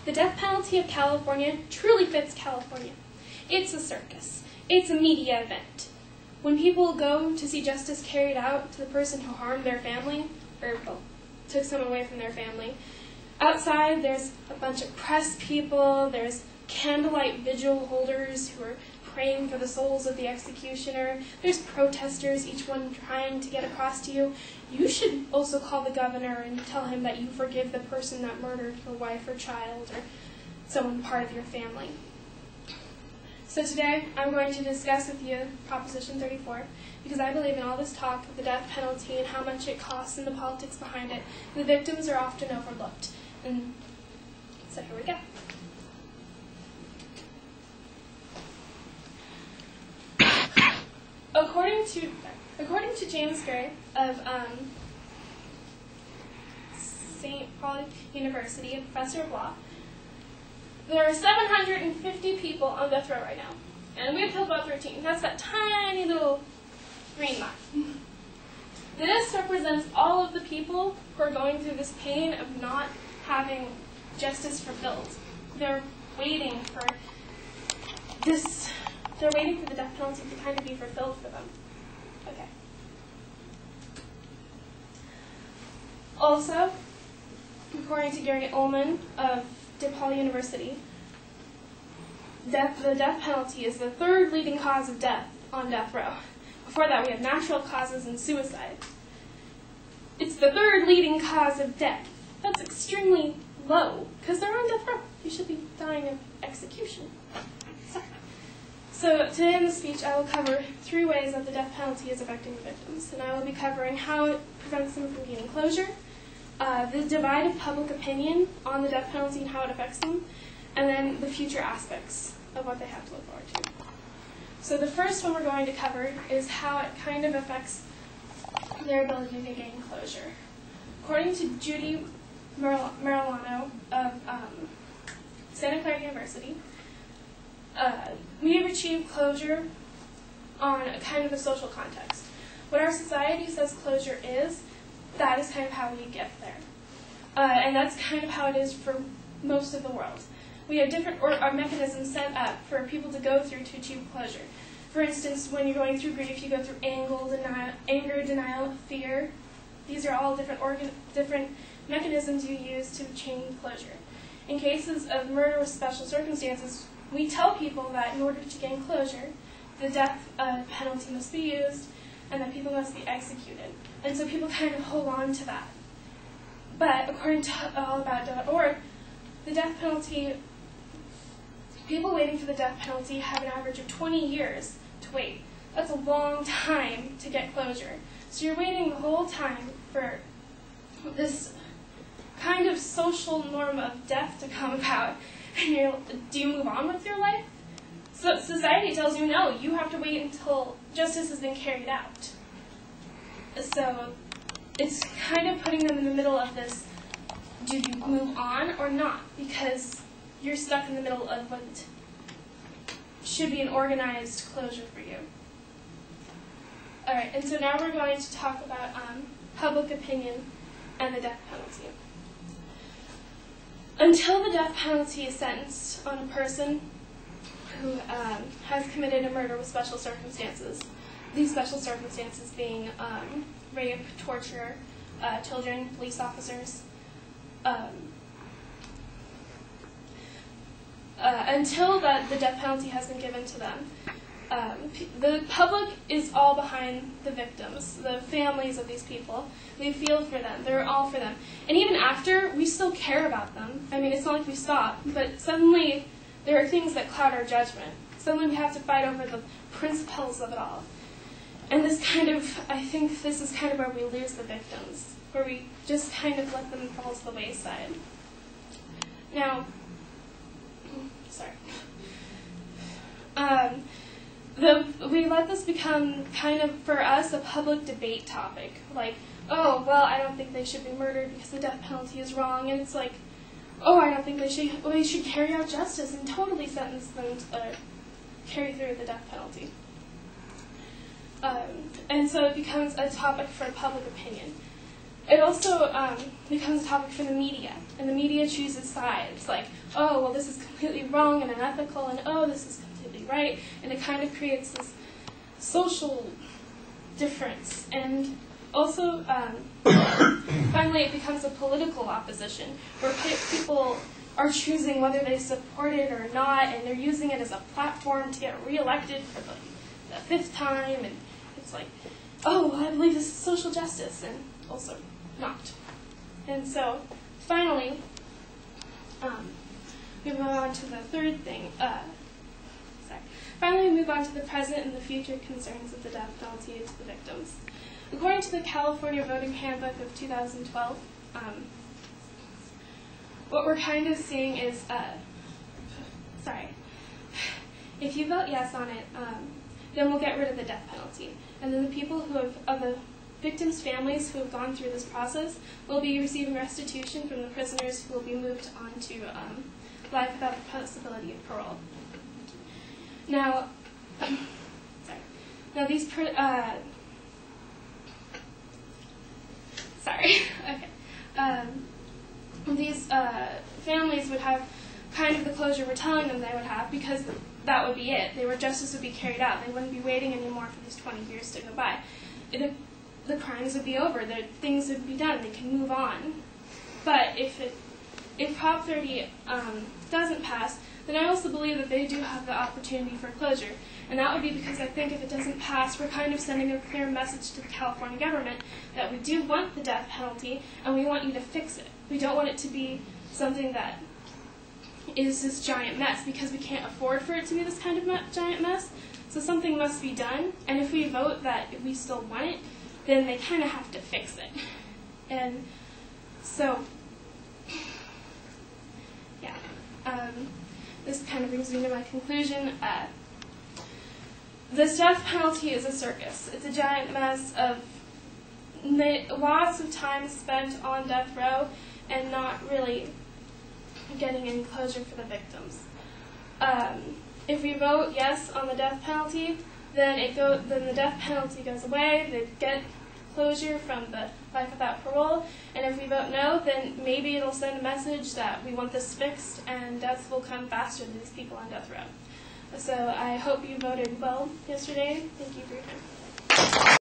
The death penalty of California truly fits California. It's a circus. It's a media event. When people go to see justice carried out to the person who harmed their family, or took someone away from their family, outside there's a bunch of press people, there's candlelight vigil holders who are praying for the souls of the executioner, there's protesters, each one trying to get across to you. You should also call the governor and tell him that you forgive the person that murdered your wife or child or someone part of your family. So today I'm going to discuss with you Proposition 34 because I believe in all this talk of the death penalty and how much it costs and the politics behind it. The victims are often overlooked. And so here we go. According to James Gray of St. Paul University, a professor of law, there are 750 people on death row right now, and we've killed about 13. That's that tiny little green line. This represents all of the people who are going through this pain of not having justice fulfilled. They're waiting for this. They're waiting for the death penalty to kind of be fulfilled for them. Okay. Also, according to Gary Ullman of DePaul University, the death penalty is the third leading cause of death on death row. Before that, we have natural causes and suicide. It's the third leading cause of death. That's extremely low, because they're on death row. You should be dying of execution. Sorry. So today in the speech, I will cover 3 ways that the death penalty is affecting the victims, and I will be covering how it prevents them from gaining closure, the divide of public opinion on the death penalty and how it affects them, and then the future aspects of what they have to look forward to. So the first one we're going to cover is how it kind of affects their ability to gain closure. According to Judy Marilano of Santa Clara University, we have achieved closure on a kind of a social context. What our society says closure is, that is kind of how we get there. And that's kind of how it is for most of the world. We have different mechanisms set up for people to go through to achieve closure. For instance, when you're going through grief, you go through anger, denial, fear. These are all different mechanisms you use to attain closure. In cases of murder with special circumstances, we tell people that in order to gain closure, the death penalty must be used and that people must be executed. And so people kind of hold on to that. But according to allabout.org, the death penalty, people waiting for the death penalty have an average of 20 years to wait. That's a long time to get closure. So you're waiting the whole time for this kind of social norm of death to come about. And do you move on with your life? So society tells you, no, you have to wait until justice has been carried out. So it's kind of putting them in the middle of this, do you move on or not? Because you're stuck in the middle of what should be an organized closure for you. All right, and so now we're going to talk about public opinion and the death penalty. Until the death penalty is sentenced on a person who has committed a murder with special circumstances, these special circumstances being rape, torture, children, police officers, until the death penalty has been given to them, the public is all behind the victims, the families of these people. We feel for them. They're all for them. And even after, we still care about them. I mean, it's not like we stop, but suddenly there are things that cloud our judgment. Suddenly we have to fight over the principles of it all. And this kind of, I think this is kind of where we lose the victims, where we just kind of let them fall to the wayside. Now, sorry. We let this become kind of, for us, a public debate topic. Like, oh, well, I don't think they should be murdered because the death penalty is wrong. And it's like, oh, I don't think they should, well, they should carry out justice and totally sentence them to carry through the death penalty. And so it becomes a topic for public opinion. it also becomes a topic for the media, and the media chooses sides, like, oh, well, this is completely wrong and unethical, and oh, this is completely right, and it kind of creates this social difference. And also, finally, it becomes a political opposition, where people are choosing whether they support it or not, and they're using it as a platform to get reelected for the fifth time, and it's like, oh, well, I believe this is social justice, and also not. And so, finally, we move on to the third thing. Finally, we move on to the present and the future concerns of the death penalty to the victims. According to the California Voting Handbook of 2012, what we're kind of seeing is, if you vote yes on it, then we'll get rid of the death penalty. And then the people who have, of the victims' families who have gone through this process will be receiving restitution from the prisoners who will be moved on to life without the possibility of parole. Now, now these, these families would have kind of the closure we're telling them they would have, because that would be it. Justice would be carried out. They wouldn't be waiting anymore for these 20 years to go by. The crimes would be over. Things would be done. They can move on. But if Prop 30 doesn't pass, then I also believe that they do have the opportunity for closure. And that would be because I think if it doesn't pass, we're kind of sending a clear message to the California government that we do want the death penalty, and we want you to fix it. We don't want it to be something that is this giant mess, because we can't afford for it to be this kind of giant mess. So something must be done, and if we vote that we still want it, then they kind of have to fix it. And so, yeah, this kind of brings me to my conclusion. This death penalty is a circus. It's a giant mess of lots of time spent on death row and not really getting any closure for the victims. If we vote yes on the death penalty, then the death penalty goes away. They get closure from the life without parole. And if we vote no, then maybe it'll send a message that we want this fixed and deaths will come faster to these people on death row. So I hope you voted well yesterday. Thank you for your time.